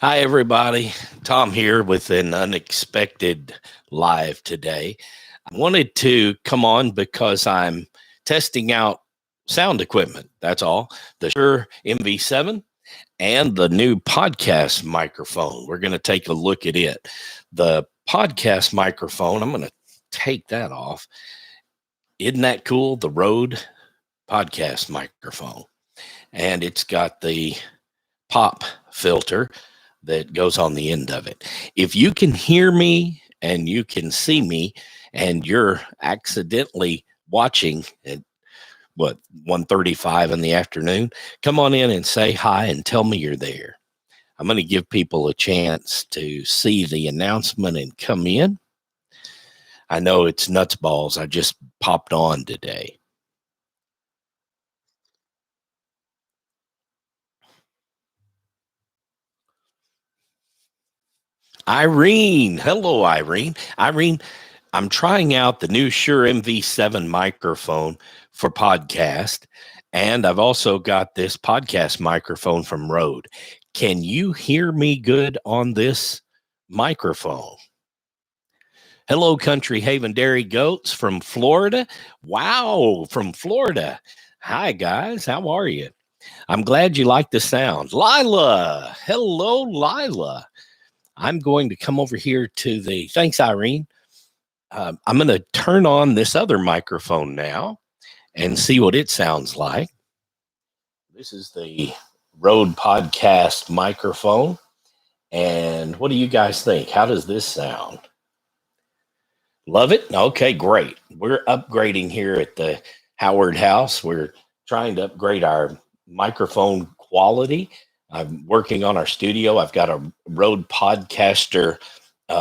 Hi, everybody. Tom here with an unexpected live today. I wanted to come on because I'm testing out sound equipment. That's all. The Shure MV7 and the new podcast microphone. We're going to take a look at it. The podcast microphone, I'm going to take that off. Isn't that cool? The Rode podcast microphone. And it's got the pop filter that goes on the end of it. If you can hear me and you can see me and you're accidentally watching at 1:35 in the afternoon, come on in and say hi and tell me you're there. I'm going to give people a chance to see the announcement and come in. I know it's nuts balls. I just popped on today. Irene. Hello, Irene. Irene, I'm trying out the new ShureMV7 microphone for podcast, and I've also got this podcast microphone from Rode. Can you hear me good on this microphone? Hello, Country Haven Dairy Goats from Florida. Wow, from Florida. Hi, guys. How are you? I'm glad you like the sound. Lila. Hello, Lila. I'm going to come over here to the, thanks, Irene. I'm going to turn on this other microphone now and see what it sounds like. This is the Rode podcast microphone. And what do you guys think? How does this sound? Love it? Okay, great. We're upgrading here at the Howard House. We're trying to upgrade our microphone quality. I'm working on our studio. I've got a Rode Podcaster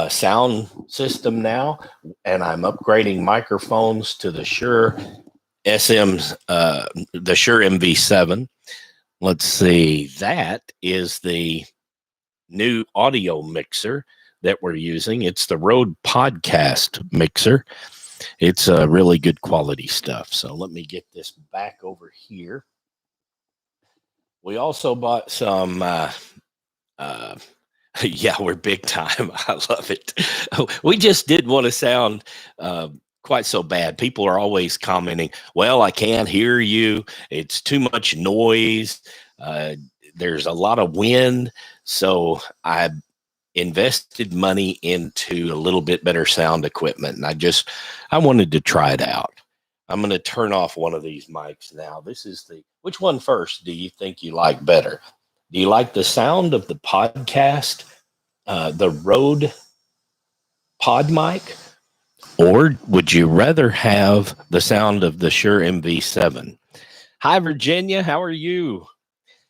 sound system now, and I'm upgrading microphones to the Shure the Shure MV7. Let's see. That is the new audio mixer that we're using. It's the Rode Podcast mixer. It's really good quality stuff. So let me get this back over here. We also bought some, yeah, we're big time. I love it. We just didn't want to sound quite so bad. People are always commenting, well, I can't hear you. It's too much noise. There's a lot of wind. So I invested money into a little bit better sound equipment. And I wanted to try it out. I'm going to turn off one of these mics now. This is which one first do you think you like better? Do you like the sound of the podcast, the Rode Pod mic, or would you rather have the sound of the Shure MV7? Hi, Virginia. How are you?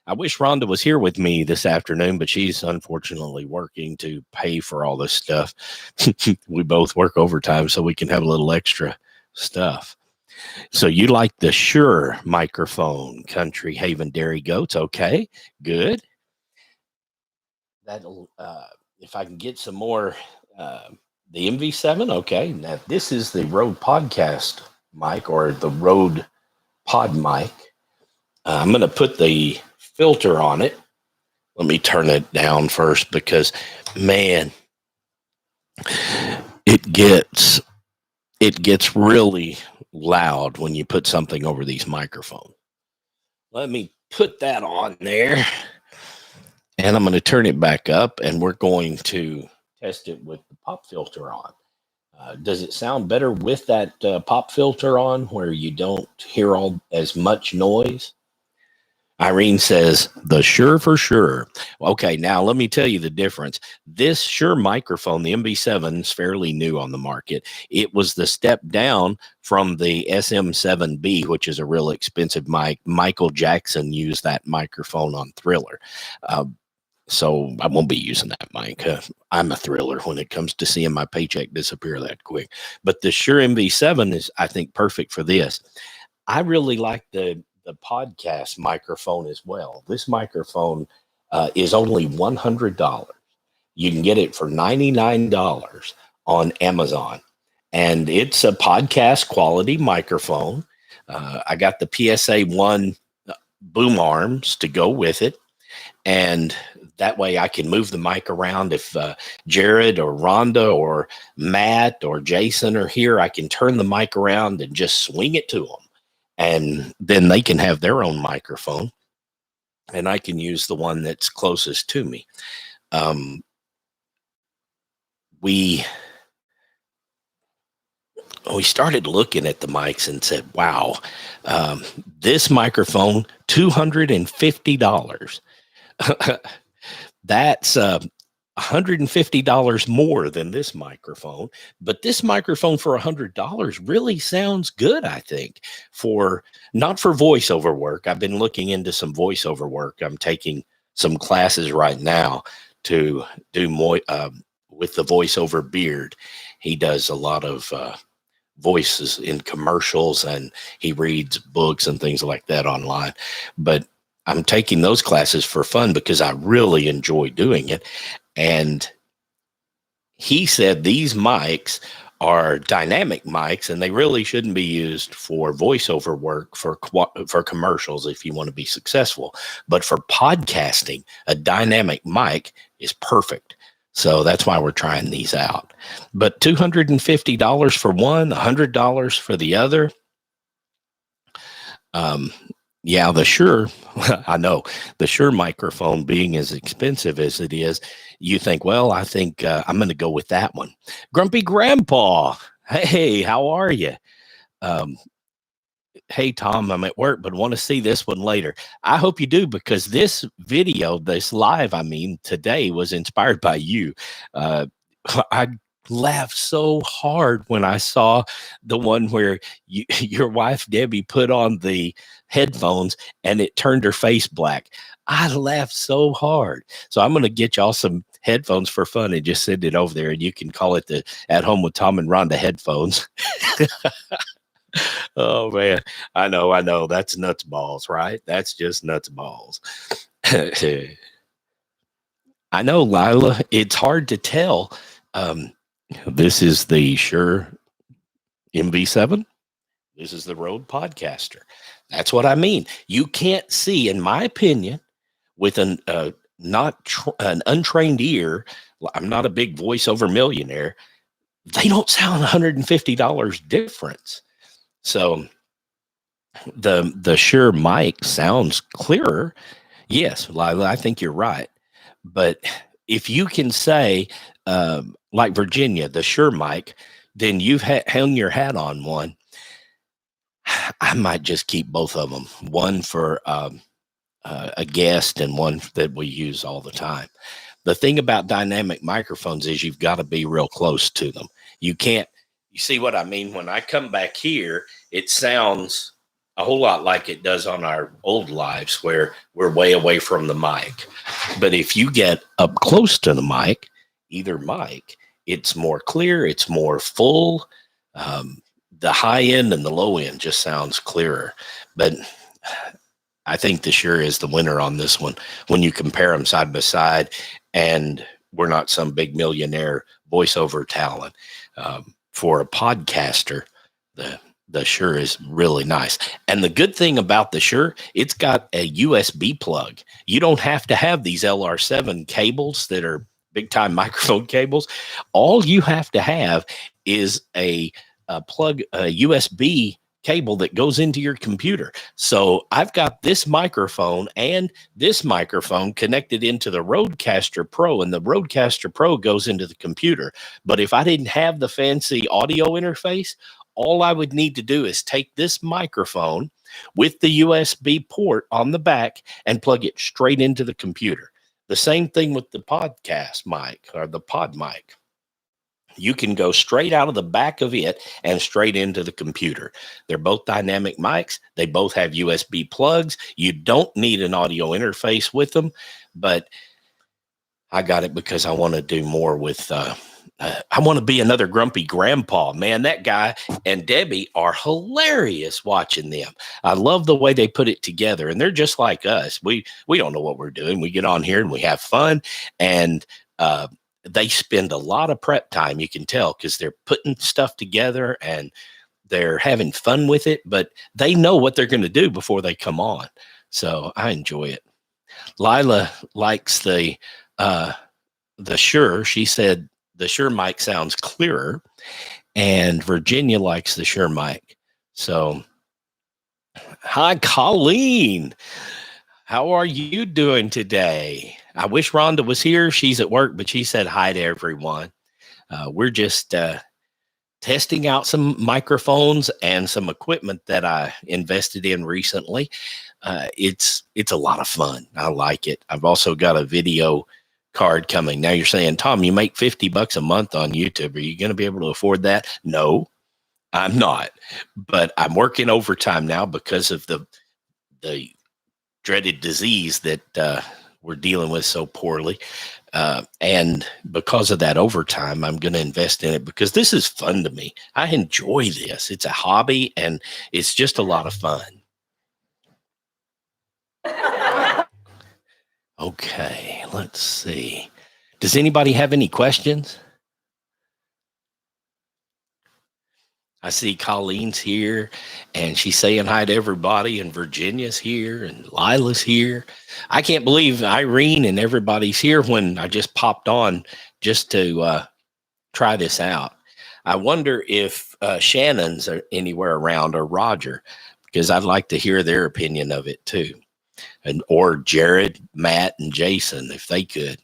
I wish Rhonda was here with me this afternoon, but she's unfortunately working to pay for all this stuff. We both work overtime so we can have a little extra stuff. So you like the Shure microphone, Country Haven Dairy Goats. Okay, good. That'll, if I can get some more, the MV7. Okay, now this is the Rode Podcast mic, or the Rode Pod mic. I'm going to put the filter on it. Let me turn it down first because, man, it gets really loud when you put something over these microphones. Let me put that on there, and I'm going to turn it back up, and we're going to test it with the pop filter on. Does it sound better with that pop filter on, where you don't hear as much noise? Irene says, the Shure for sure. Okay, now let me tell you the difference. This Shure microphone, the MV7, is fairly new on the market. It was the step down from the SM7B, which is a real expensive mic. Michael Jackson used that microphone on Thriller. So I won't be using that mic. I'm a thriller when it comes to seeing my paycheck disappear that quick. But the Shure MV7 is, I think, perfect for this. I really like the podcast microphone as well. This microphone is only $100. You can get it for $99 on Amazon. And it's a podcast quality microphone. I got the PSA 1 boom arms to go with it. And that way I can move the mic around. If Jared or Rhonda or Matt or Jason are here, I can turn the mic around and just swing it to them. And then they can have their own microphone, and I can use the one that's closest to me. We started looking at the mics and said, wow, this microphone, $250. That's $150 more than this microphone, but this microphone for $100 really sounds good, I think, not for voiceover work. I've been looking into some voiceover work. I'm taking some classes right now to do more with the voiceover Beard. He does a lot of voices in commercials, and he reads books and things like that online. But I'm taking those classes for fun because I really enjoy doing it. And he said these mics are dynamic mics, and they really shouldn't be used for voiceover work for commercials if you want to be successful. But for podcasting, a dynamic mic is perfect. So that's why we're trying these out. But $250 for one, $100 for the other. Yeah, the Shure, I know, the Shure microphone being as expensive as it is, you think, well, I think I'm going to go with that one. Grumpy Grandpa, hey, how are you? Hey, Tom, I'm at work, but want to see this one later. I hope you do, because this video, this live, today was inspired by you. I laughed so hard when I saw the one where your wife, Debbie, put on the headphones and it turned her face black. I laughed so hard. So I'm going to get y'all some headphones for fun and just send it over there, and you can call it the At Home with Tom and Rhonda headphones. Oh man, I know. That's nuts balls, right? That's just nuts balls. I know, Lila. It's hard to tell. This is the Shure MV7. This is the RodeCaster. That's what I mean. You can't see, in my opinion, with an untrained ear. I'm not a big voiceover millionaire. They don't sound $150 difference. So the Shure mic sounds clearer. Yes, Lila, I think you're right. But if you can say, like Virginia, the Shure mic, then you've hung your hat on one. I might just keep both of them, one for a guest and one that we use all the time. The thing about dynamic microphones is you've got to be real close to them. You can't, you see what I mean? When I come back here, it sounds a whole lot like it does on our old lives where we're way away from the mic. But if you get up close to the mic, either mic, it's more clear, it's more full. The high end and the low end just sounds clearer. But I think the Shure is the winner on this one when you compare them side by side, and we're not some big millionaire voiceover talent. For a podcaster, the Shure is really nice. And the good thing about the Shure, it's got a USB plug. You don't have to have these LR7 cables that are big time microphone cables. All you have to have is a USB cable that goes into your computer. So I've got this microphone and this microphone connected into the RodeCaster Pro, and the RodeCaster Pro goes into the computer. But if I didn't have the fancy audio interface, all I would need to do is take this microphone with the USB port on the back and plug it straight into the computer. The same thing with the podcast mic or the pod mic. You can go straight out of the back of it and straight into the computer. They're both dynamic mics. They both have USB plugs. You don't need an audio interface with them, but I got it because I want to do more with, I want to be another grumpy grandpa. Man, that guy and Debbie are hilarious watching them. I love the way they put it together, and they're just like us. We don't know what we're doing. We get on here and we have fun, and they spend a lot of prep time, you can tell, because they're putting stuff together and they're having fun with it, but they know what they're going to do before they come on. So I enjoy it. Lila likes the Shure. She said the Shure mic sounds clearer, and Virginia likes the Shure mic. So, hi, Colleen. How are you doing today? I wish Rhonda was here. She's at work, but she said hi to everyone. We're just testing out some microphones and some equipment that I invested in recently. It's a lot of fun. I like it. I've also got a video card coming. Now you're saying, Tom, you make $50 a month on YouTube. Are you going to be able to afford that? No, I'm not. But I'm working overtime now because of the dreaded disease that we're dealing with so poorly. And because of that overtime, I'm going to invest in it because this is fun to me. I enjoy this. It's a hobby and it's just a lot of fun. Okay, let's see. Does anybody have any questions? I see Colleen's here and she's saying hi to everybody, and Virginia's here and Lila's here. I can't believe Irene and everybody's here when I just popped on just to try this out. I wonder if Shannon's anywhere around, or Roger, because I'd like to hear their opinion of it too. And or Jared, Matt, and Jason, if they could.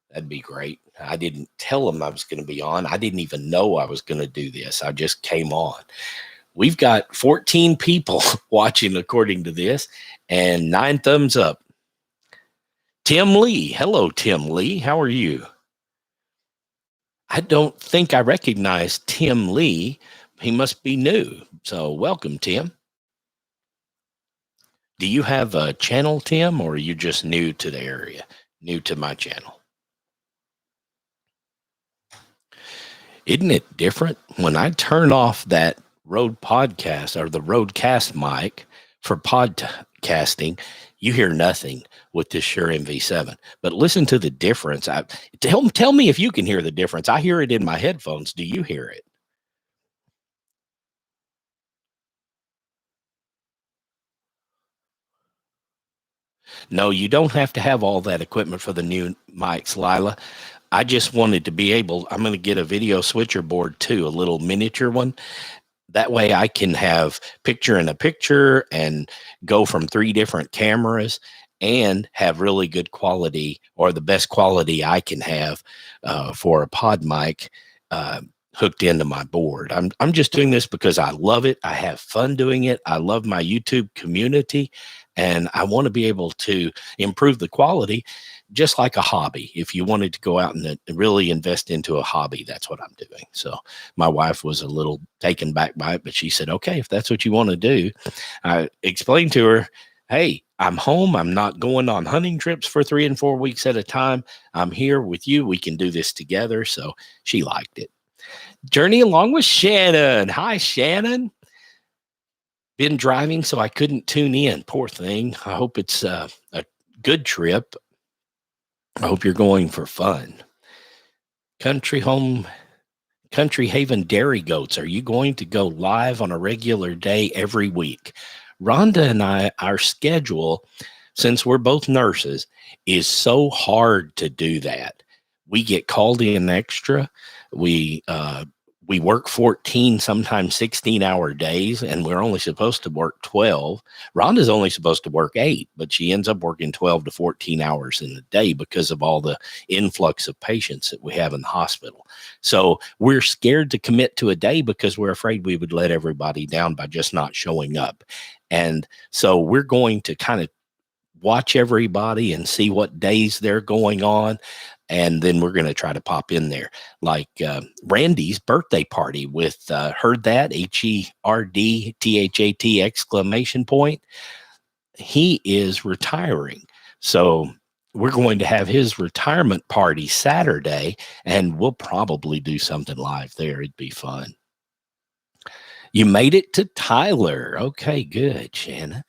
That'd be great. I didn't tell them I was going to be on. I didn't even know I was going to do this. I just came on. We've got 14 people watching according to this, and 9 thumbs up. Tim Lee. Hello, Tim Lee. How are you? I don't think I recognize Tim Lee. He must be new. So welcome, Tim. Do you have a channel, Tim, or are you just new to the area, new to my channel? Isn't it different when I turn off that Rode podcast or the RodeCast mic for podcasting? You hear nothing with this ShureMV 7. But listen to the difference. Tell me if you can hear the difference. I hear it in my headphones. Do you hear it? No, you don't have to have all that equipment for the new mics, Lila. I just wanted to be able, I'm going to get a video switcher board too, a little miniature one. That way I can have picture in a picture and go from 3 different cameras and have really good quality, or the best quality I can have for a pod mic hooked into my board. I'm just doing this because I love it. I have fun doing it. I love my YouTube community, and I want to be able to improve the quality just like a hobby. If you wanted to go out and really invest into a hobby, that's what I'm doing. So my wife was a little taken back by it, but she said, okay, if that's what you want to do. I explained to her, hey, I'm home. I'm not going on hunting trips for 3 and 4 weeks at a time. I'm here with you. We can do this together. So she liked it. Journey along with Shannon. Hi, Shannon. Been driving, so I couldn't tune in. Poor thing. I hope it's a good trip. I hope you're going for fun. Country Haven Dairy Goats. Are you going to go live on a regular day every week? Rhonda and I, our schedule, since we're both nurses, is so hard to do that. We get called in extra. We work 14, sometimes 16-hour days, and we're only supposed to work 12. Rhonda's only supposed to work 8, but she ends up working 12 to 14 hours in a day because of all the influx of patients that we have in the hospital. So we're scared to commit to a day because we're afraid we would let everybody down by just not showing up. And so we're going to kind of watch everybody and see what days they're going on. And then we're going to try to pop in there, like Randy's birthday party with heard that, HERDTHAT exclamation point. He is retiring. So we're going to have his retirement party Saturday, and we'll probably do something live there. It'd be fun. You made it to Tyler. Okay, good, Shannon.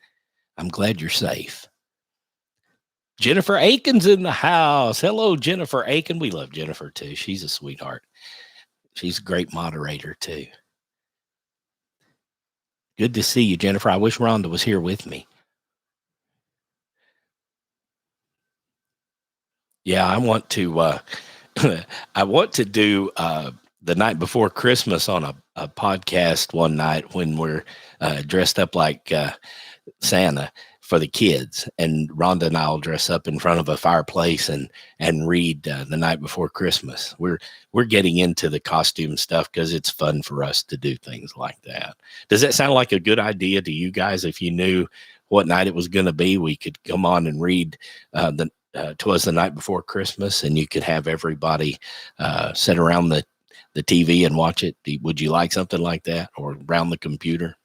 I'm glad you're safe. Jennifer Aiken's in the house. Hello, Jennifer Aiken. We love Jennifer too. She's a sweetheart. She's a great moderator too. Good to see you, Jennifer. I wish Rhonda was here with me. Yeah, I want to. I want to do the night before Christmas on a podcast one night when we're dressed up like Santa for the kids, and Rhonda and I'll dress up in front of a fireplace and read the night before Christmas. We're getting into the costume stuff because it's fun for us to do things like that. Does that sound like a good idea to you guys? If you knew what night it was going to be, we could come on and read the. 'Twas the night before Christmas, and you could have everybody sit around the TV and watch it. Would you like something like that, or around the computer?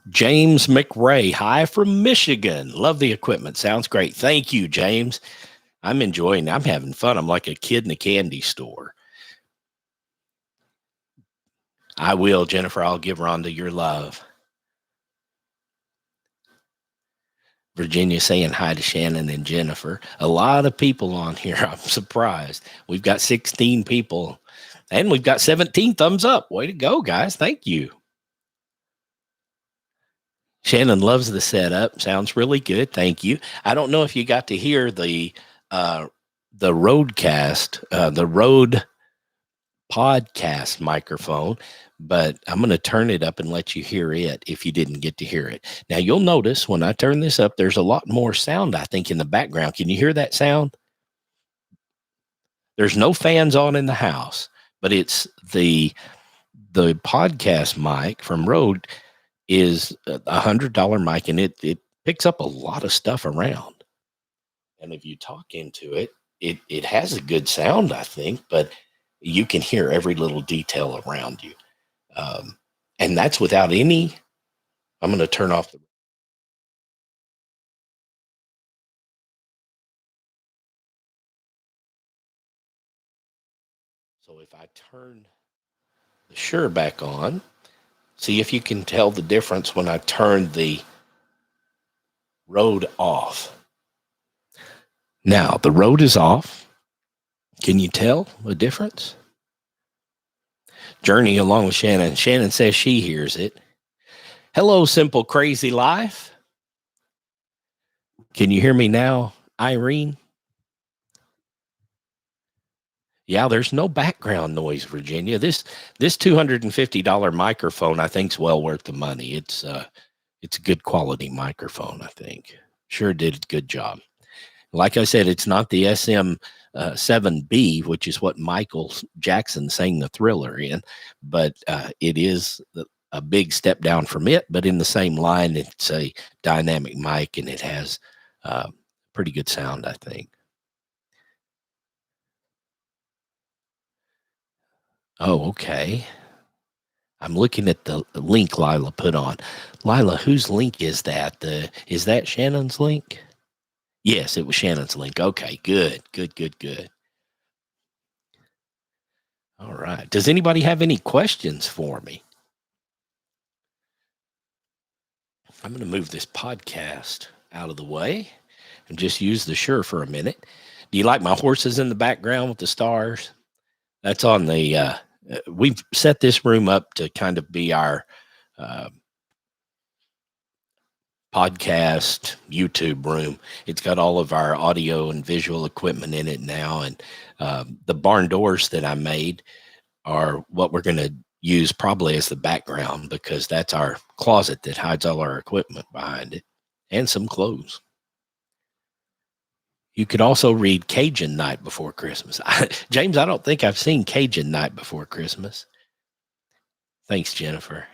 James McRae, hi from Michigan. Love the equipment. Sounds great. Thank you, James. I'm enjoying it. I'm having fun. I'm like a kid in a candy store. I will, Jennifer. I'll give Rhonda your love. Virginia saying hi to Shannon and Jennifer. A lot of people on here. I'm surprised. We've got 16 people, and we've got 17 thumbs up. Way to go, guys. Thank you. Shannon loves the setup. Sounds really good. Thank you. I don't know if you got to hear the RodeCast, the Rode podcast microphone, but I'm going to turn it up and let you hear it if you didn't get to hear it. Now, you'll notice when I turn this up, there's a lot more sound, I think, in the background. Can you hear that sound? There's no fans on in the house, but it's the podcast mic from Rode is $100 mic, and it picks up a lot of stuff around. And if you talk into it, it has a good sound, I think, but you can hear every little detail around you. And that's without any, I'm going to turn off the. So if I turn the Shure back on, see if you can tell the difference when I turn the Rode off. Now the Rode is off. Can you tell the difference? Journey along with Shannon. Shannon says she hears it. Hello, Simple Crazy Life. Can you hear me now, Irene? Yeah, there's no background noise, Virginia. This $250 microphone, I think, is well worth the money. It's a good quality microphone, I think. Sure did a good job. Like I said, it's not the SM7B, which is what Michael Jackson sang the Thriller in, but it is a big step down from it. But in the same line, it's a dynamic mic, and it has pretty good sound, I think. Oh, okay. I'm looking at the link Lila put on. Lila, whose link is that? Is that Shannon's link? Yes, it was Shannon's link. Okay, good. All right. Does anybody have any questions for me? I'm going to move this podcast out of the way and just use the Shure for a minute. Do you like my horses in the background with the stars? That's on the, we've set this room up to kind of be our podcast YouTube room. It's got all of our audio and visual equipment in it now. And the barn doors that I made are what we're going to use probably as the background, because that's our closet that hides all our equipment behind it and some clothes. You could also read Cajun Night Before Christmas. James, I don't think I've seen Cajun Night Before Christmas. Thanks, Jennifer.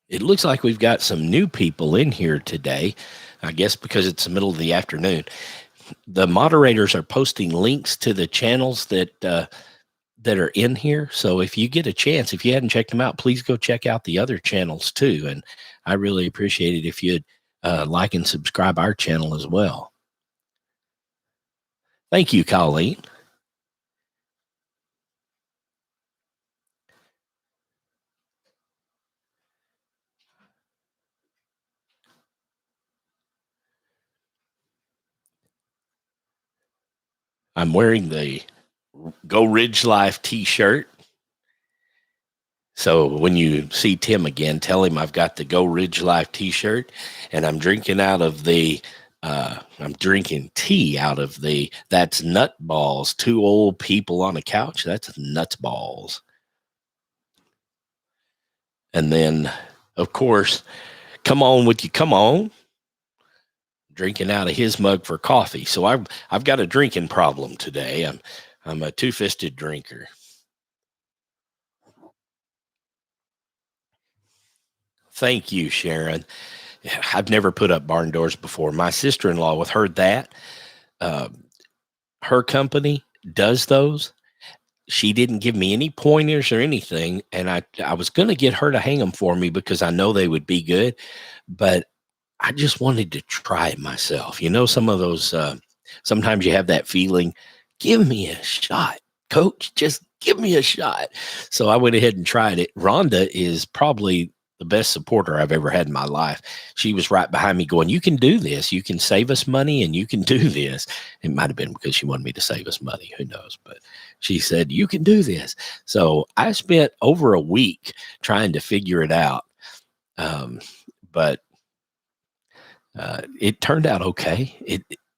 It looks like we've got some new people in here today, I guess because it's the middle of the afternoon. The moderators are posting links to the channels that are in here. So if you get a chance, if you hadn't checked them out, please go check out the other channels too. And I really appreciate it if you'd like and subscribe our channel as well. Thank you, Colleen. I'm wearing the Go Ridge Life t-shirt. So when you see Tim again, tell him I've got the Go Ridge Life t-shirt, and I'm drinking tea out of the That's Nut Balls. Two old people on a couch. That's nuts balls. And then, of course, come on with you. Come on. Drinking out of his mug for coffee. So I've got a drinking problem today. I'm a two-fisted drinker. Thank you, Sharon. I've never put up barn doors before. My sister-in-law, with her her company does those. She didn't give me any pointers or anything, and I was going to get her to hang them for me because I know they would be good, but I just wanted to try it myself. You know, some of those, sometimes you have that feeling, give me a shot, coach, just give me a shot. So I went ahead and tried it. Rhonda is probably the best supporter I've ever had in my life. She was right behind me going, you can do this. You can save us money and you can do this. It might've been because she wanted me to save us money. Who knows? But she said, you can do this. So I spent over a week trying to figure it out. But it turned out okay.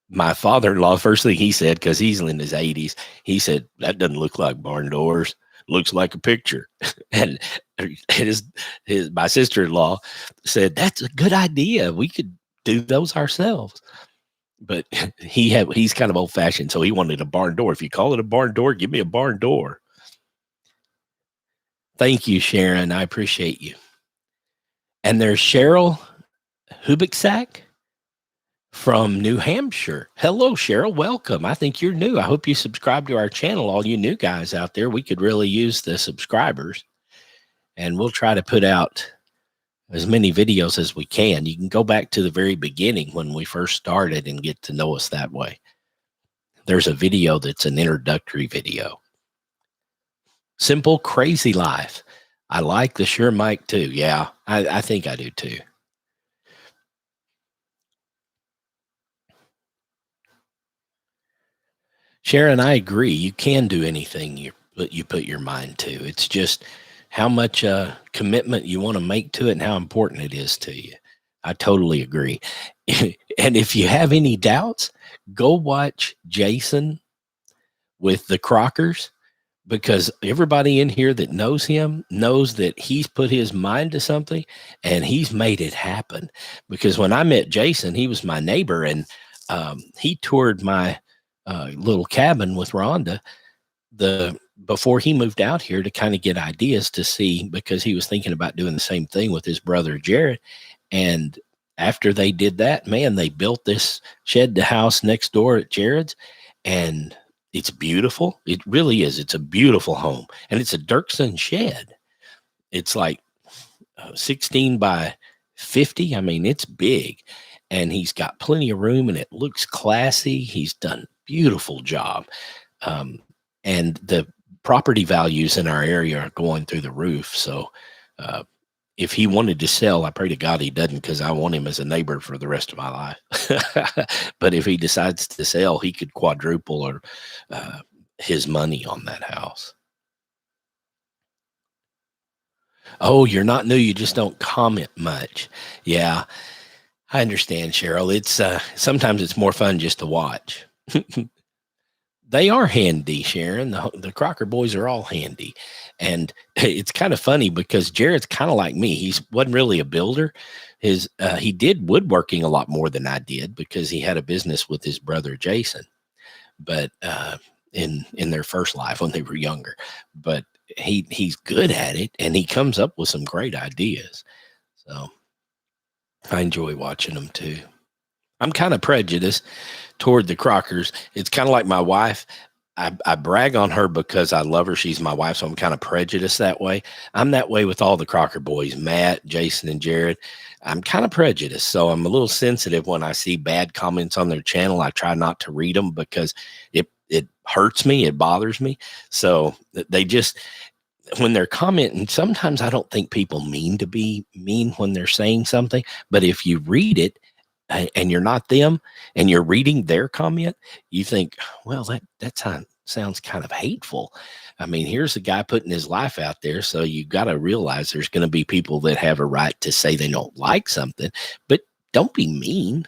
My father-in-law, first thing he said, because he's in his 80s, he said, that doesn't look like barn doors. Looks like a picture. And my sister-in-law said, that's a good idea. We could do those ourselves. But he's kind of old-fashioned, so he wanted a barn door. If you call it a barn door, give me a barn door. Thank you, Sharon. I appreciate you. And there's Cheryl Hubiksack from New Hampshire. Hello, Cheryl. Welcome. I think you're new. I hope you subscribe to our channel, all you new guys out there. We could really use the subscribers, and we'll try to put out as many videos as we can. You can go back to the very beginning when we first started and get to know us that way. There's a video that's an introductory video. Simple, crazy life. I like the Shure mic too. Yeah, I think I do too. Sharon, I agree. You can do anything you put your mind to. It's just how much commitment you want to make to it and how important it is to you. I totally agree. And if you have any doubts, go watch Jason with the Crockers, because everybody in here that knows him knows that he's put his mind to something and he's made it happen. Because when I met Jason, he was my neighbor, and he toured my little cabin with Rhonda before he moved out here to kind of get ideas to see, because he was thinking about doing the same thing with his brother Jared. And after they did that, man, they built this shed house next door at Jared's, and it's beautiful. It really is. It's a beautiful home, and it's a Dirksen shed. It's like 16 by 50. I mean, it's big, and he's got plenty of room, and it looks classy. He's done a beautiful job. And the property values in our area are going through the roof. So if he wanted to sell, I pray to God he doesn't, because I want him as a neighbor for the rest of my life. But if he decides to sell, he could quadruple or his money on that house. Oh, you're not new. You just don't comment much. Yeah, I understand, Cheryl. It's sometimes it's more fun just to watch. They are handy, Sharon. The Crocker boys are all handy. And it's kind of funny because Jared's kind of like me. He wasn't really a builder. He did woodworking a lot more than I did, because he had a business with his brother Jason, but in their first life when they were younger. But he's good at it, and he comes up with some great ideas. So I enjoy watching them too. I'm kind of prejudiced toward the Crockers. It's kind of like my wife. I brag on her because I love her. She's my wife, so I'm kind of prejudiced that way. I'm that way with all the Crocker boys, Matt, Jason, and Jared. I'm kind of prejudiced, so I'm a little sensitive when I see bad comments on their channel. I try not to read them because it hurts me. It bothers me. So they just, when they're commenting, sometimes I don't think people mean to be mean when they're saying something, but if you read it, and you're not them, and you're reading their comment, you think, well, that sounds kind of hateful. I mean, here's a guy putting his life out there. So you got to realize there's going to be people that have a right to say they don't like something, but don't be mean.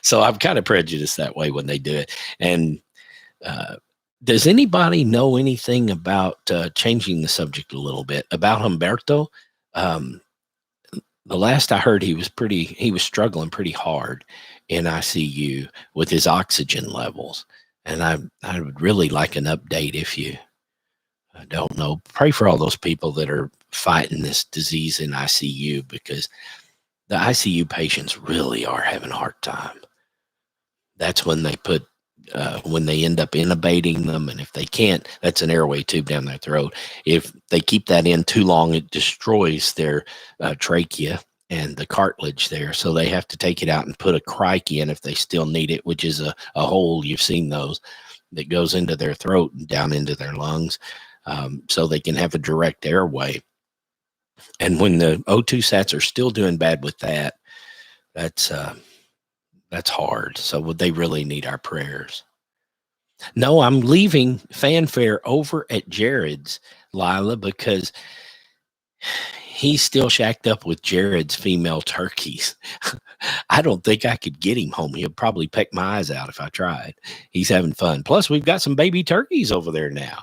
So I'm kind of prejudiced that way when they do it. And does anybody know anything about changing the subject a little bit about Humberto? The last I heard, he was struggling pretty hard in ICU with his oxygen levels. And I would really like an update if you don't know. Pray for all those people that are fighting this disease in ICU, because the ICU patients really are having a hard time. That's when they when they end up intubating them. And if they can't, that's an airway tube down their throat. If they keep that in too long, it destroys their trachea and the cartilage there. So they have to take it out and put a crike in if they still need it, which is a hole, you've seen those, that goes into their throat and down into their lungs, so they can have a direct airway. And when the O2 sats are still doing bad with that, that's hard. So they really need our prayers. No, I'm leaving fanfare over at Jared's, Lila, because he's still shacked up with Jared's female turkeys. I don't think I could get him home. He'll probably peck my eyes out if I tried. He's having fun. Plus, we've got some baby turkeys over there now.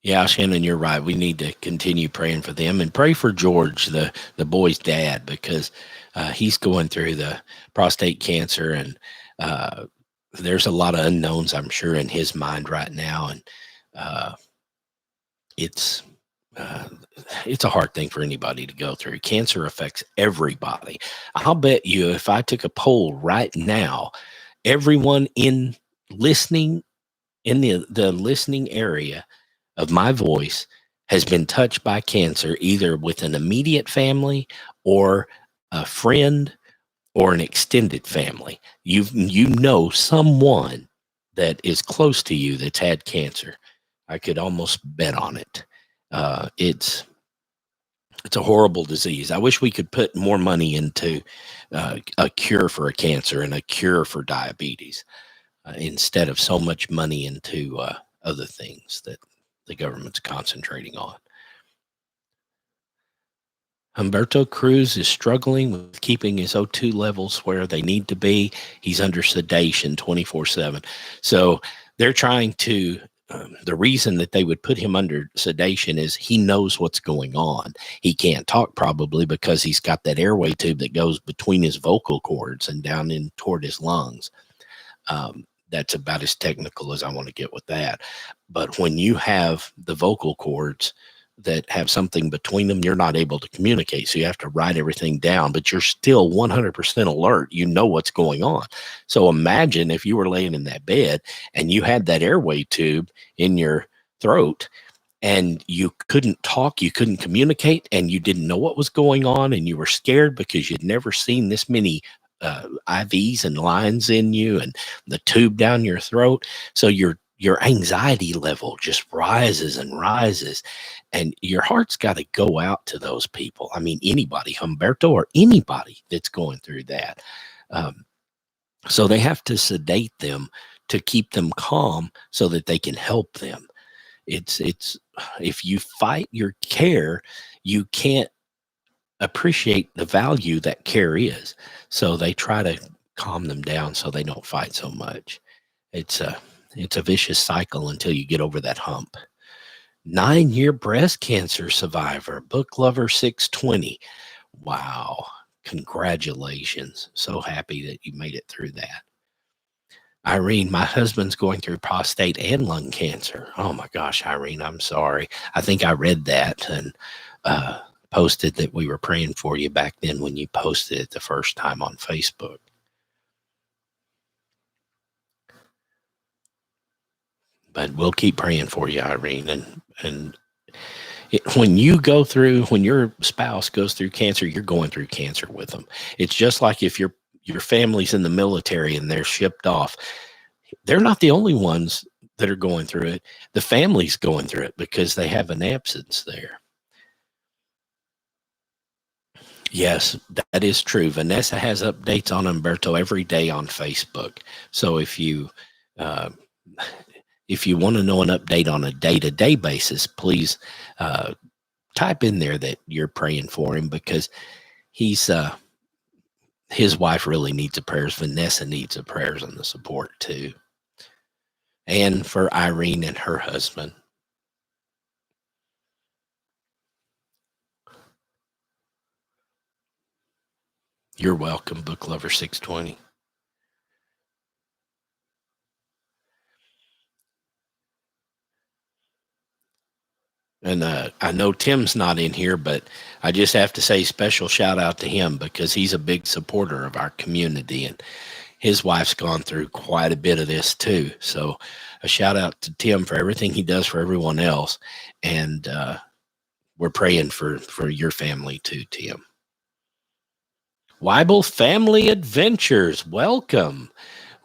Yeah, Shannon, you're right. We need to continue praying for them, and pray for George, the boy's dad, because he's going through the prostate cancer, and there's a lot of unknowns, I'm sure, in his mind right now. And it's a hard thing for anybody to go through. Cancer affects everybody. I'll bet you if I took a poll right now, everyone listening in the listening area of my voice has been touched by cancer, either with an immediate family or a friend or an extended family. You know someone that is close to you that's had cancer. I could almost bet on it. It's a horrible disease. I wish we could put more money into a cure for a cancer and a cure for diabetes, instead of so much money into other things that the government's concentrating on. Humberto Cruz is struggling with keeping his O2 levels where they need to be. He's under sedation 24/7. So they're trying to, the reason that they would put him under sedation is he knows what's going on. He can't talk probably because he's got that airway tube that goes between his vocal cords and down in toward his lungs. That's about as technical as I want to get with that. But when you have the vocal cords that have something between them, you're not able to communicate. So you have to write everything down, but you're still 100% alert. You know what's going on. So imagine if you were laying in that bed and you had that airway tube in your throat and you couldn't talk, you couldn't communicate, and you didn't know what was going on, and you were scared because you'd never seen this many IVs and lines in you and the tube down your throat. So your anxiety level just rises and rises, and your heart's got to go out to those people. I mean, anybody, Humberto or anybody that's going through that. So they have to sedate them to keep them calm so that they can help them. It's if you fight your care, you can't appreciate the value that care is. So they try to calm them down so they don't fight so much. It's a vicious cycle until you get over that hump. 9-year breast cancer survivor, book lover 620. Wow. Congratulations. So happy that you made it through that. Irene, my husband's going through prostate and lung cancer. Oh my gosh, Irene, I'm sorry. I think I read that and posted that we were praying for you back then when you posted it the first time on Facebook. But we'll keep praying for you, Irene. And when your spouse goes through cancer, you're going through cancer with them. It's just like if your family's in the military and they're shipped off, they're not the only ones that are going through it. The family's going through it because they have an absence there. Yes, that is true. Vanessa has updates on Umberto every day on Facebook. So uh, if you want to know an update on a day-to-day basis, please uh, type in there that you're praying for him, because he's his wife really needs the prayers. Vanessa needs the prayers and the support too, and for Irene and her husband. You're welcome, Book Lover 620. And I know Tim's not in here, but I just have to say special shout out to him, because he's a big supporter of our community, and his wife's gone through quite a bit of this too. So a shout out to Tim for everything he does for everyone else. And we're praying for your family too, Tim. Weibel Family Adventures, welcome.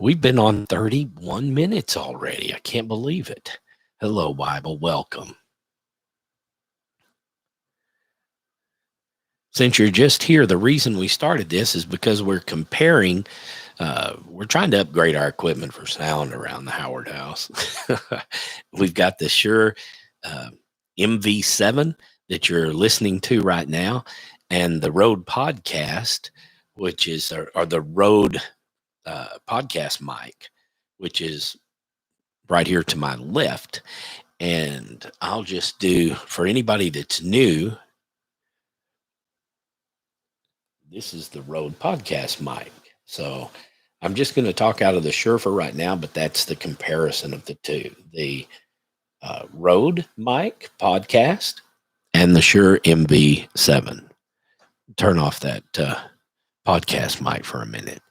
We've been on 31 minutes already. I can't believe it. Hello, Weibel, welcome. Since you're just here, the reason we started this is because we're comparing, we're trying to upgrade our equipment for sound around the Howard house. We've got the Shure MV7 that you're listening to right now, and the RodeCaster, which is or the Rode podcast mic, which is right here to my left. And I'll just do, for anybody that's new, this is the Rode podcast mic. So I'm just going to talk out of the Shure for right now, but that's the comparison of the two. The Rode mic podcast and the Shure MV7. Turn off that podcast mic for a minute.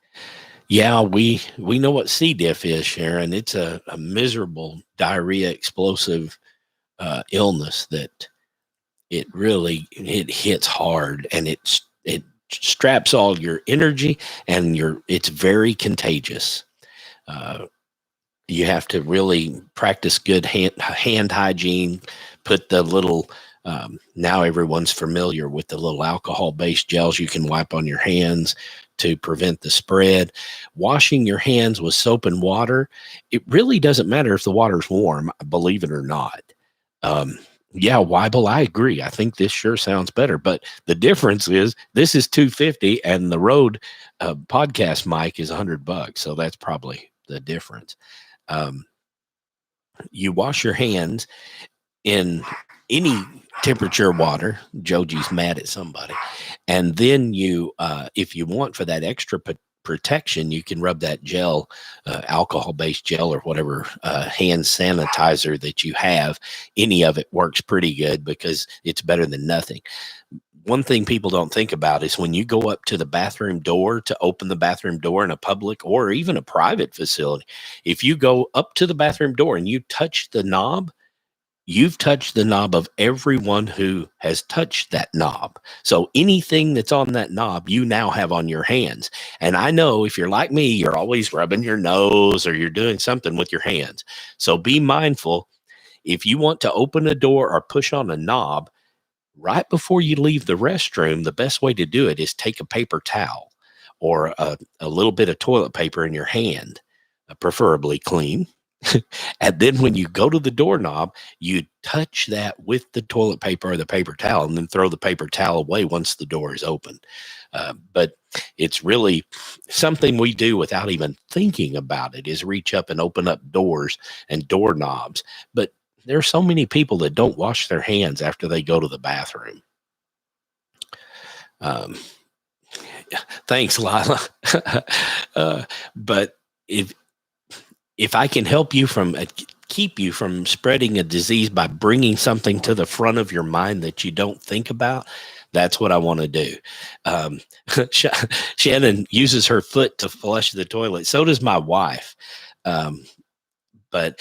Yeah, we know what C. diff is, Sharon. It's a miserable diarrhea explosive illness that it hits hard, and it straps all your energy, and it's very contagious. You have to really practice good hand hygiene. Put the little now everyone's familiar with the little alcohol-based gels you can wipe on your hands to prevent the spread. Washing your hands with soap and water. It really doesn't matter if the water's warm, believe it or not. Yeah, Weibel, I agree. I think this sure sounds better, but the difference is this is $250 and the Rode podcast mic is $100. So that's probably the difference. You wash your hands in any temperature water. Joji's mad at somebody. And then you, if you want for that extra protection, you can rub that gel, alcohol-based gel or whatever hand sanitizer that you have. Any of it works pretty good because it's better than nothing. One thing people don't think about is when you go up to the bathroom door to open the bathroom door in a public or even a private facility, if you go up to the bathroom door and you touch the knob, you've touched the knob of everyone who has touched that knob. So anything that's on that knob, you now have on your hands. And I know if you're like me, you're always rubbing your nose or you're doing something with your hands. So be mindful. If you want to open a door or push on a knob, right before you leave the restroom, the best way to do it is take a paper towel or a little bit of toilet paper in your hand, preferably clean. And then when you go to the doorknob, you touch that with the toilet paper or the paper towel, and then throw the paper towel away once the door is open. But it's really something we do without even thinking about it, is reach up and open up doors and doorknobs. But there are so many people that don't wash their hands after they go to the bathroom. Thanks, Lila. But if I can help you from keep you from spreading a disease by bringing something to the front of your mind that you don't think about, that's what I want to do. Shannon uses her foot to flush the toilet. So does my wife. But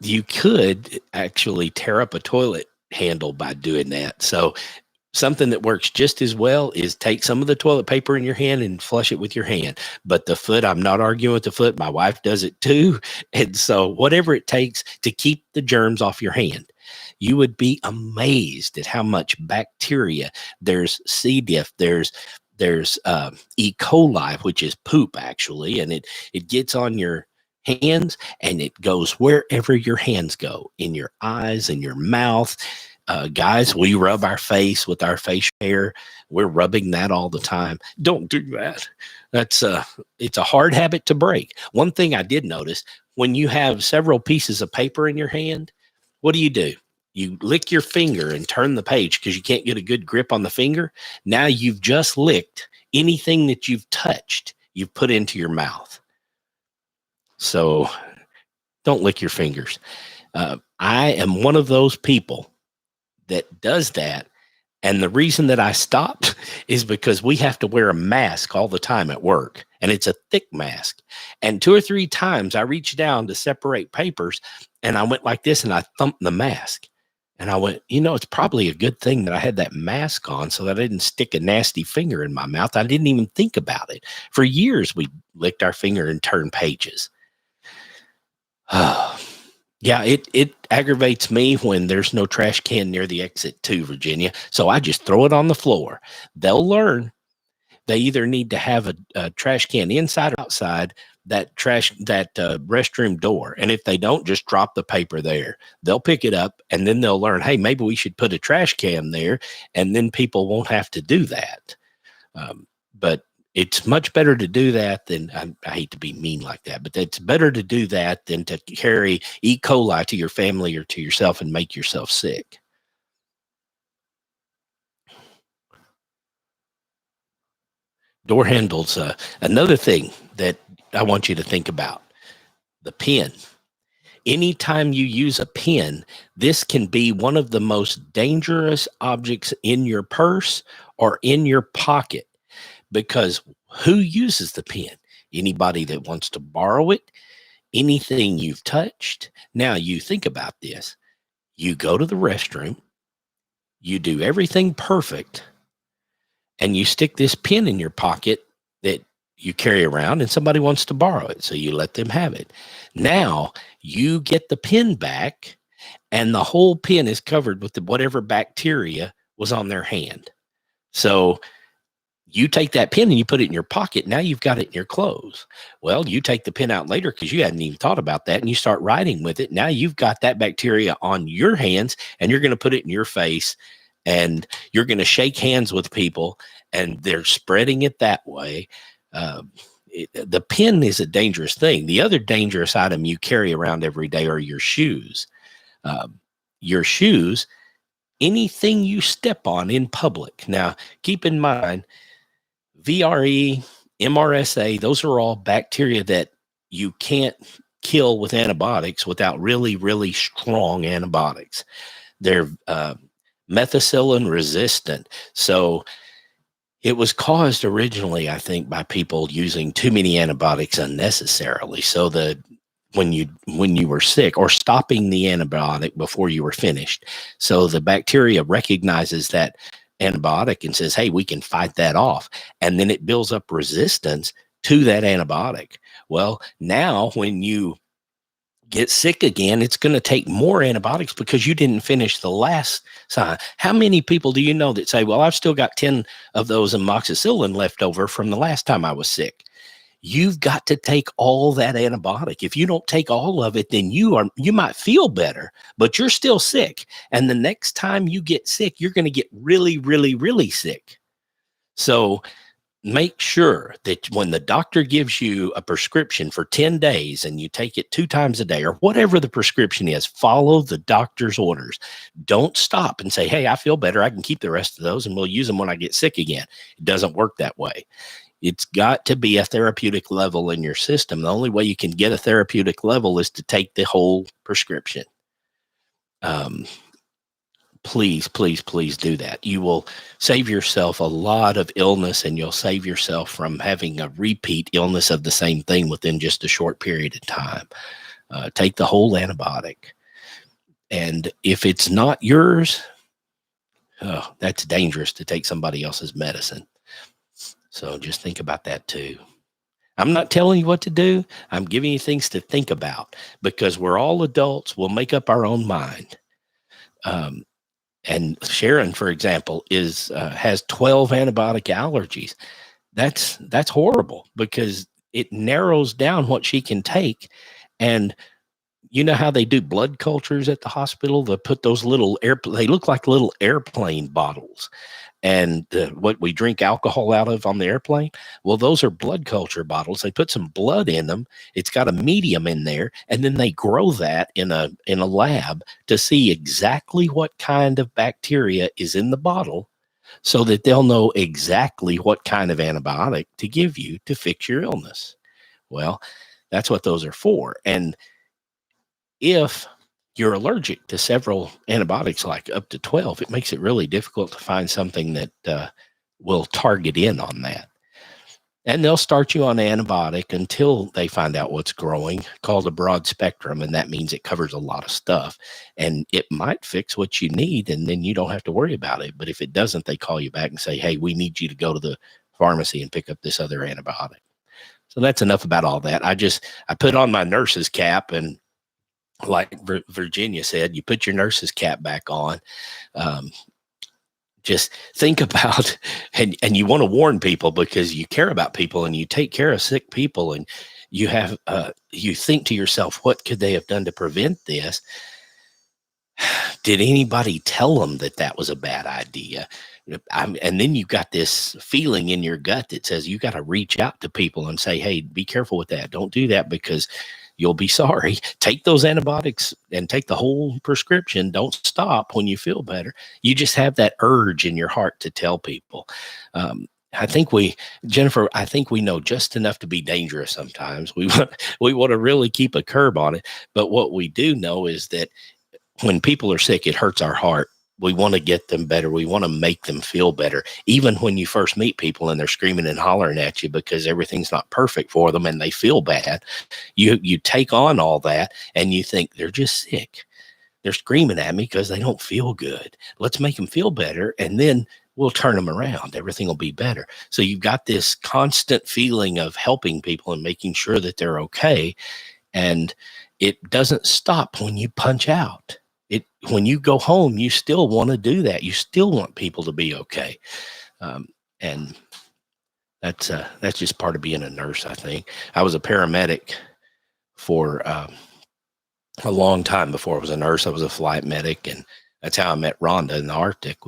you could actually tear up a toilet handle by doing that. So something that works just as well is take some of the toilet paper in your hand and flush it with your hand. But the foot, I'm not arguing with the foot. My wife does it too. And so whatever it takes to keep the germs off your hand. You would be amazed at how much bacteria. There's C. diff, there's E. coli, which is poop actually, and it gets on your hands and it goes wherever your hands go, in your eyes, in your mouth. Guys, we rub our face with our facial hair. We're rubbing that all the time. Don't do that. That's it's a hard habit to break. One thing I did notice, when you have several pieces of paper in your hand, what do? You lick your finger and turn the page because you can't get a good grip on the finger. Now you've just licked anything that you've touched, you've put into your mouth. So don't lick your fingers. I am one of those people that does that. And the reason that I stopped is because we have to wear a mask all the time at work, and it's a thick mask. And 2 or 3 times I reached down to separate papers and I went like this and I thumped the mask. And I went, it's probably a good thing that I had that mask on so that I didn't stick a nasty finger in my mouth. I didn't even think about it. For years, we licked our finger and turned pages. Yeah, it aggravates me when there's no trash can near the exit to Virginia. So I just throw it on the floor. They'll learn. They either need to have a trash can inside or outside that restroom door. And if they don't, just drop the paper there. They'll pick it up and then they'll learn, hey, maybe we should put a trash can there, and then people won't have to do that. But it's much better to do that than, I hate to be mean like that, but it's better to do that than to carry E. coli to your family or to yourself and make yourself sick. Door handles, another thing that I want you to think about, the pen. Anytime you use a pen, this can be one of the most dangerous objects in your purse or in your pocket. Because who uses the pen? Anybody that wants to borrow it, anything you've touched. Now you think about this. You go to the restroom, you do everything perfect, and you stick this pen in your pocket that you carry around, and somebody wants to borrow it. So you let them have it. Now you get the pen back, and the whole pen is covered with whatever bacteria was on their hand. So you take that pen and you put it in your pocket. Now you've got it in your clothes. Well, you take the pen out later because you hadn't even thought about that, and you start writing with it. Now you've got that bacteria on your hands, and you're going to put it in your face, and you're going to shake hands with people, and they're spreading it that way. The pen is a dangerous thing. The other dangerous item you carry around every day are your shoes. Your shoes, anything you step on in public. Now, keep in mind, VRE, MRSA, those are all bacteria that you can't kill with antibiotics without really, really strong antibiotics. They're methicillin resistant. So it was caused originally, I think, by people using too many antibiotics unnecessarily. So when you were sick, or stopping the antibiotic before you were finished. So the bacteria recognizes that antibiotic and says, hey, we can fight that off. And then it builds up resistance to that antibiotic. Well, now when you get sick again, it's going to take more antibiotics because you didn't finish the last sign. How many people do you know that say, well, I've still got 10 of those amoxicillin left over from the last time I was sick? You've got to take all that antibiotic. If you don't take all of it, then you might feel better, but you're still sick. And the next time you get sick, you're going to get really, really, really sick. So make sure that when the doctor gives you a prescription for 10 days and you take it 2 times a day or whatever the prescription is, follow the doctor's orders. Don't stop and say, hey, I feel better. I can keep the rest of those and we'll use them when I get sick again. It doesn't work that way. It's got to be a therapeutic level in your system. The only way you can get a therapeutic level is to take the whole prescription. Please, please, please do that. You will save yourself a lot of illness, and you'll save yourself from having a repeat illness of the same thing within just a short period of time. Take the whole antibiotic. And if it's not yours, that's dangerous to take somebody else's medicine. So just think about that too. I'm not telling you what to do. I'm giving you things to think about because we're all adults. We'll make up our own mind. Um, and Sharon, for example, is has 12 antibiotic allergies. That's horrible because it narrows down what she can take. And you know how they do blood cultures at the hospital? They put those little they look like little airplane bottles, and what we drink alcohol out of on the airplane. Well, those are blood culture bottles. They put some blood in them. It's got a medium in there, and then they grow that in a lab to see exactly what kind of bacteria is in the bottle, so that they'll know exactly what kind of antibiotic to give you to fix your illness. Well, that's what those are for. And if you're allergic to several antibiotics, like up to 12, it makes it really difficult to find something that will target in on that. And they'll start you on an antibiotic until they find out what's growing, called a broad spectrum. And that means it covers a lot of stuff. And it might fix what you need, and then you don't have to worry about it. But if it doesn't, they call you back and say, hey, we need you to go to the pharmacy and pick up this other antibiotic. So that's enough about all that. I put on my nurse's cap, and like Virginia said, you put your nurse's cap back on. Just think about, and you want to warn people because you care about people and you take care of sick people, and you have, you think to yourself, what could they have done to prevent this? Did anybody tell them that that was a bad idea? And then you got this feeling in your gut that says you got to reach out to people and say, hey, be careful with that. Don't do that because you'll be sorry. Take those antibiotics and take the whole prescription. Don't stop when you feel better. You just have that urge in your heart to tell people. Jennifer, I think we know just enough to be dangerous sometimes. We want to really keep a curb on it. But what we do know is that when people are sick, it hurts our heart. We want to get them better. We want to make them feel better. Even when you first meet people and they're screaming and hollering at you because everything's not perfect for them and they feel bad, you take on all that and you think they're just sick. They're screaming at me because they don't feel good. Let's make them feel better, and then we'll turn them around. Everything will be better. So you've got this constant feeling of helping people and making sure that they're okay. And it doesn't stop when you punch out. When you go home, you still want to do that. You still want people to be okay. And that's just part of being a nurse, I think. I was a paramedic for a long time before I was a nurse. I was a flight medic, and that's how I met Rhonda in the Arctic.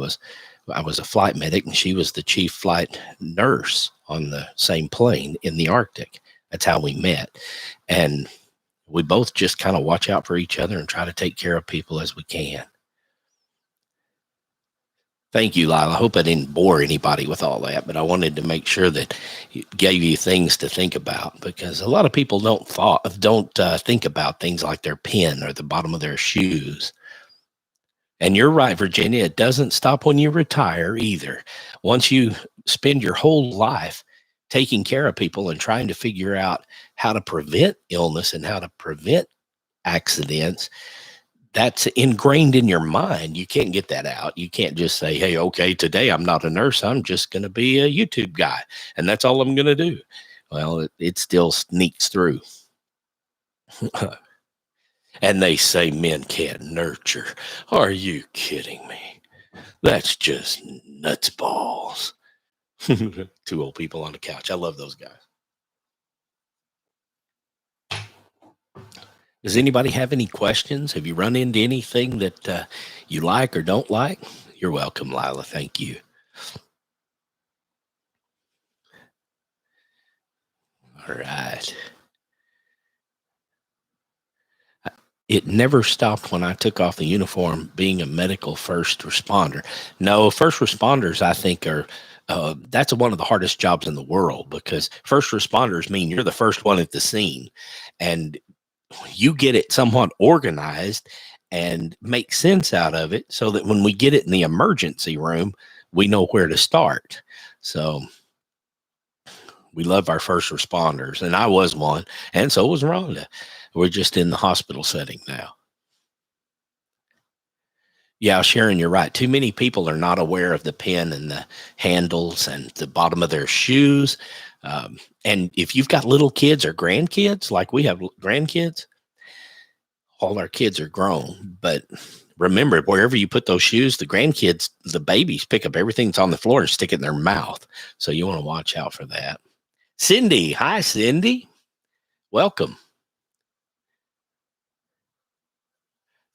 I was a flight medic, and she was the chief flight nurse on the same plane in the Arctic. That's how we met. And we both just kind of watch out for each other and try to take care of people as we can. Thank you, Lila. I hope I didn't bore anybody with all that, but I wanted to make sure that it gave you things to think about, because a lot of people don't think about things like their pen or the bottom of their shoes. And you're right, Virginia, it doesn't stop when you retire either. Once you spend your whole life taking care of people and trying to figure out how to prevent illness and how to prevent accidents, that's ingrained in your mind. You can't get that out. You can't just say, hey, okay, today I'm not a nurse. I'm just going to be a YouTube guy, and that's all I'm going to do. Well, it still sneaks through. And they say men can't nurture. Are you kidding me? That's just nuts balls. Two old people on the couch. I love those guys. Does anybody have any questions? Have you run into anything that you like or don't like? You're welcome, Lila. Thank you. All right. It never stopped when I took off the uniform being a medical first responder. No, first responders, I think, are that's one of the hardest jobs in the world, because first responders mean you're the first one at the scene, and you get it somewhat organized and make sense out of it so that when we get it in the emergency room, we know where to start. So we love our first responders, and I was one, and so was Rhonda. We're just in the hospital setting now. Yeah, Sharon, you're right. Too many people are not aware of the pen and the handles and the bottom of their shoes. And if you've got little kids or grandkids, like we have grandkids, all our kids are grown, but remember, wherever you put those shoes, the grandkids, the babies pick up everything that's on the floor and stick it in their mouth. So you want to watch out for that. Cindy. Hi, Cindy. Welcome.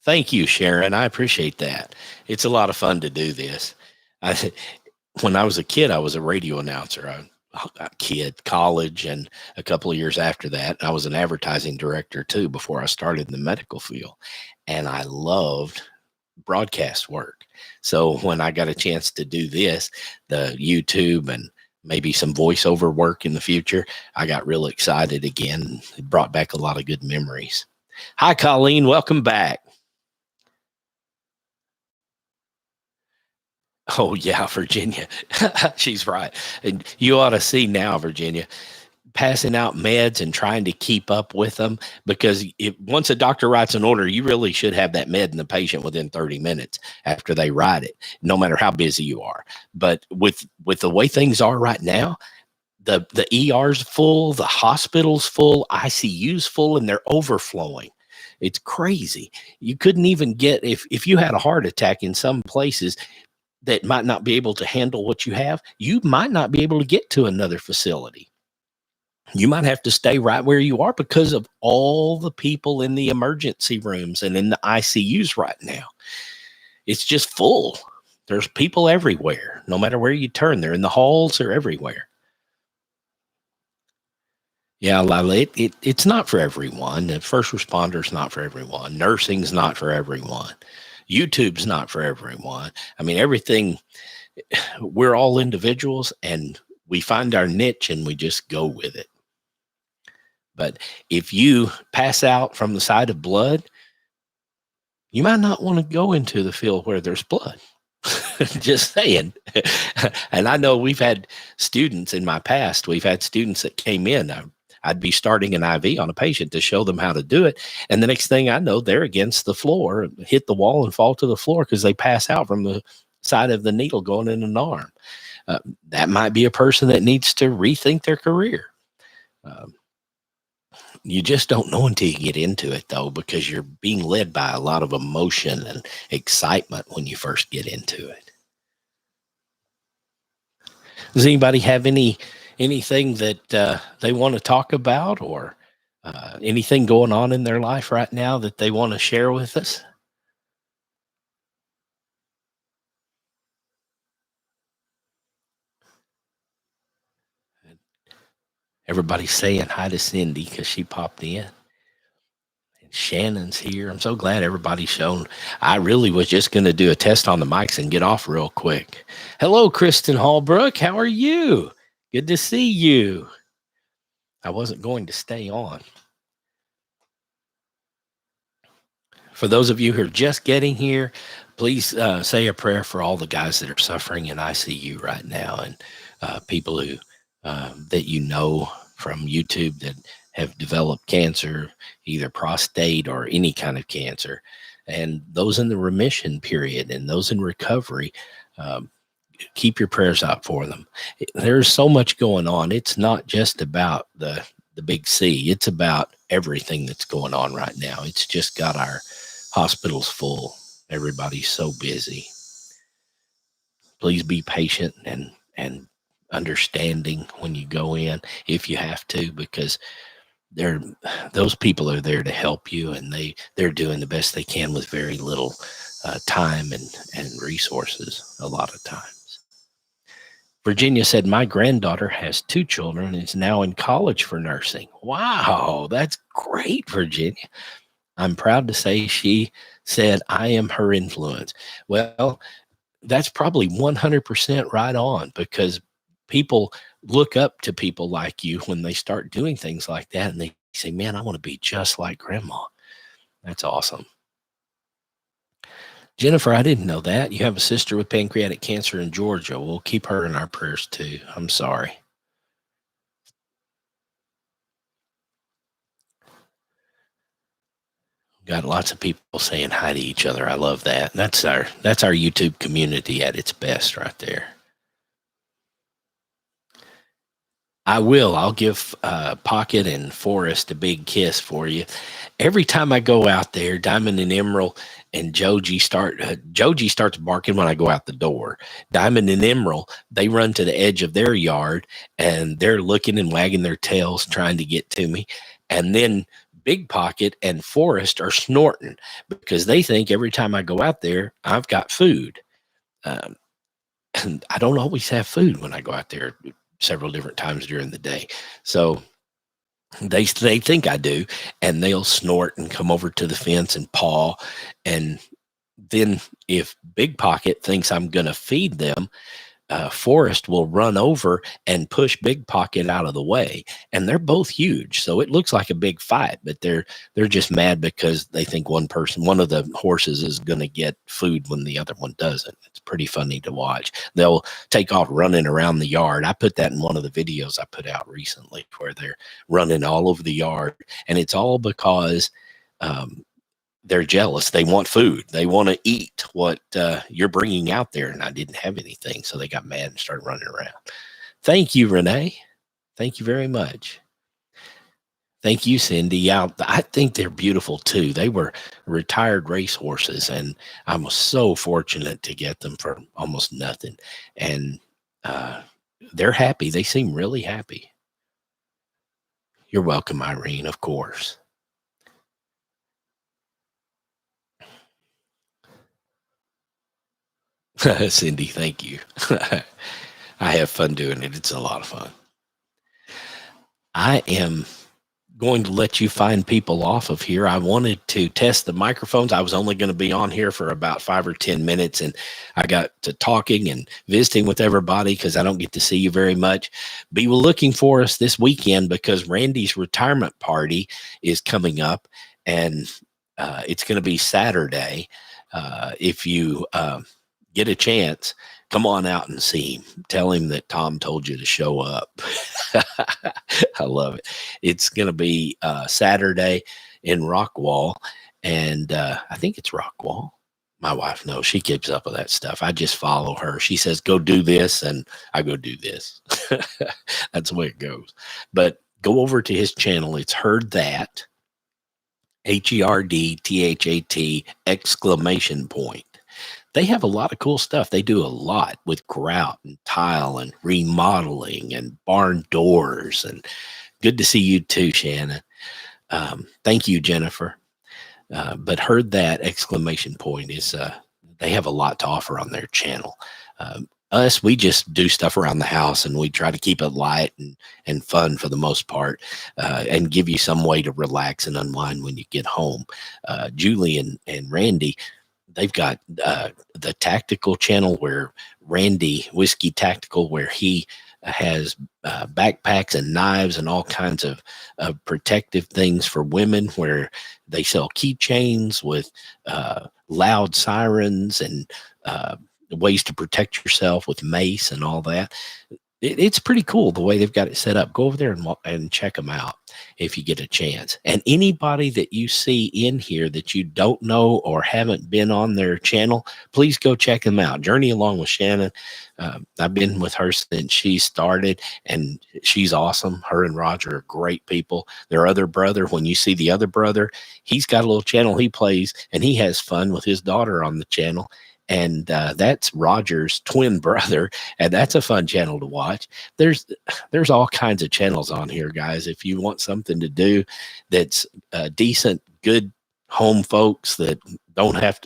Thank you, Sharon. I appreciate that. It's a lot of fun to do this. When I was a kid, I was a radio announcer. College, and a couple of years after that, I was an advertising director too before I started in the medical field. And I loved broadcast work. So when I got a chance to do this, the YouTube and maybe some voiceover work in the future, I got real excited again. It brought back a lot of good memories. Hi, Colleen. Welcome back. Oh, yeah, Virginia. She's right. And you ought to see now, Virginia, passing out meds and trying to keep up with them, because once a doctor writes an order, you really should have that med in the patient within 30 minutes after they write it, no matter how busy you are. But with the way things are right now, the ER's full, the hospital's full, ICU's full, and they're overflowing. It's crazy. You couldn't even get, if you had a heart attack in some places that might not be able to handle what you have, you might not be able to get to another facility. You might have to stay right where you are because of all the people in the emergency rooms and in the ICUs right now. It's just full. There's people everywhere. No matter where you turn, they're in the halls or everywhere. Yeah, Lila, it's not for everyone. The first responder's not for everyone. Nursing's not for everyone. YouTube's not for everyone. I mean, everything, we're all individuals, and we find our niche and we just go with it. But if you pass out from the side of blood, you might not want to go into the field where there's blood. Just saying. And I know we've had students in my past, we've had students that came in. I'd be starting an IV on a patient to show them how to do it. And the next thing I know, they're against the floor, hit the wall and fall to the floor because they pass out from the side of the needle going in an arm. That might be a person that needs to rethink their career. You just don't know until you get into it, though, because you're being led by a lot of emotion and excitement when you first get into it. Does anybody have anything that they want to talk about, or anything going on in their life right now that they want to share with us? Everybody's saying hi to Cindy because she popped in. And Shannon's here. I'm so glad everybody's shown. I really was just going to do a test on the mics and get off real quick. Hello, Kristen Hallbrook. How are you? Good to see you. I wasn't going to stay on. For those of you who are just getting here, please say a prayer for all the guys that are suffering in ICU right now, and people who that you know from YouTube that have developed cancer, either prostate or any kind of cancer, and those in the remission period and those in recovery. Keep your prayers out for them. There's so much going on. It's not just about the big C. It's about everything that's going on right now. It's just got our hospitals full. Everybody's so busy. Please be patient and understanding when you go in, if you have to, because those people are there to help you, and they're doing the best they can with very little time and resources a lot of times. Virginia said, my granddaughter has 2 children and is now in college for nursing. Wow, that's great, Virginia. I'm proud to say she said I am her influence. Well, that's probably 100% right on, because people look up to people like you when they start doing things like that, and they say, man, I want to be just like grandma. That's awesome. Jennifer, I didn't know that. You have a sister with pancreatic cancer in Georgia. We'll keep her in our prayers too. I'm sorry. Got lots of people saying hi to each other. I love that. That's our YouTube community at its best right there. I will. I'll give Pocket and Forrest a big kiss for you. Every time I go out there, Diamond and Emerald and Joji starts barking when I go out the door. Diamond and Emerald, they run to the edge of their yard and they're looking and wagging their tails trying to get to me. And then Big Pocket and Forrest are snorting because they think every time I go out there, I've got food. Um, and I don't always have food when I go out there several different times during the day. So they think I do, and they'll snort and come over to the fence and paw. And then if Big Pocket thinks I'm going to feed them, Forrest will run over and push Big Pocket out of the way, and they're both huge, so it looks like a big fight. But they're just mad because they think one of the horses, is going to get food when the other one doesn't. It's pretty funny to watch. They'll take off running around the yard. I put that in one of the videos I put out recently, where they're running all over the yard, and it's all because they're jealous. They want food. They want to eat what you're bringing out there. And I didn't have anything. So they got mad and started running around. Thank you, Renee. Thank you very much. Thank you, Cindy. Yeah, I think they're beautiful too. They were retired race horses, and I was so fortunate to get them for almost nothing. And they're happy. They seem really happy. You're welcome, Irene, of course. Cindy, thank you. I have fun doing it. It's a lot of fun. I am going to let you find people off of here. I wanted to test the microphones. I was only going to be on here for about 5 or 10 minutes, and I got to talking and visiting with everybody because I don't get to see you very much. Be looking for us this weekend because Randy's retirement party is coming up, and it's going to be Saturday. If you get a chance, come on out and see him. Tell him that Tom told you to show up. I love it. It's going to be Saturday in Rockwall, and I think it's Rockwall. My wife knows. She keeps up with that stuff. I just follow her. She says, go do this, and I go do this. That's the way it goes. But go over to his channel. It's Heard That, HERDTHAT exclamation point. They have a lot of cool stuff. They do a lot with grout and tile and remodeling and barn doors. And good to see you too, Shannon. Thank you, Jennifer. But Heard That exclamation point is they have a lot to offer on their channel. Us, we just do stuff around the house, and we try to keep it light and fun for the most part, and give you some way to relax and unwind when you get home. Julie and Randy, they've got the tactical channel, where Randy Whiskey Tactical, where he has backpacks and knives and all kinds of protective things for women, where they sell keychains with loud sirens and ways to protect yourself with mace and all that. It's pretty cool the way they've got it set up. Go over there and check them out if you get a chance. And anybody that you see in here that you don't know or haven't been on their channel, please go check them out. Journey Along with Shannon. I've been with her since she started, and she's awesome. Her and Roger are great people. Their other brother, when you see the other brother, he's got a little channel he plays, and he has fun with his daughter on the channel. And that's Roger's twin brother, and that's a fun channel to watch. There's all kinds of channels on here, guys. If you want something to do that's decent, good home folks that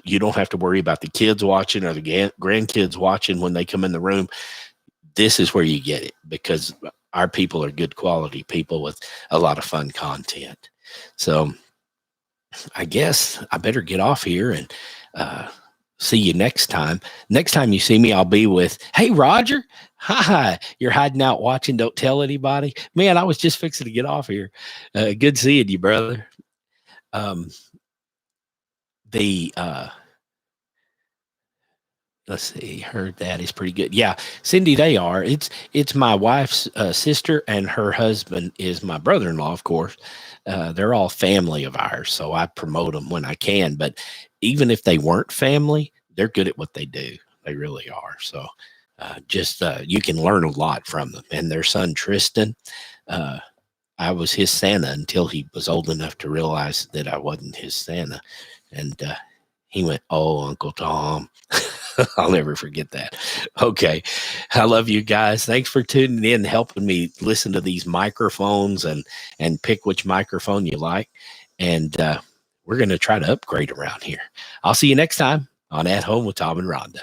you don't have to worry about the kids watching or the grandkids watching when they come in the room, this is where you get it, because our people are good quality people with a lot of fun content. So I guess I better get off here and see you next time. Next time you see me, I'll be with, hey, Roger. Hi, you're hiding out watching. Don't tell anybody. Man, I was just fixing to get off here. Good seeing you, brother. Let's see, Heard That is pretty good. Yeah, Cindy, they are. It's my wife's sister, and her husband is my brother-in-law, of course. They're all family of ours, so I promote them when I can. But even if they weren't family, they're good at what they do. They really are. So You can learn a lot from them. And their son Tristan, I was his Santa until he was old enough to realize that I wasn't his Santa. And he went, "Oh, Uncle Tom." I'll never forget that. Okay. I love you guys. Thanks for tuning in, helping me listen to these microphones and pick which microphone you like. And we're going to try to upgrade around here. I'll see you next time on At Home with Tom and Rhonda.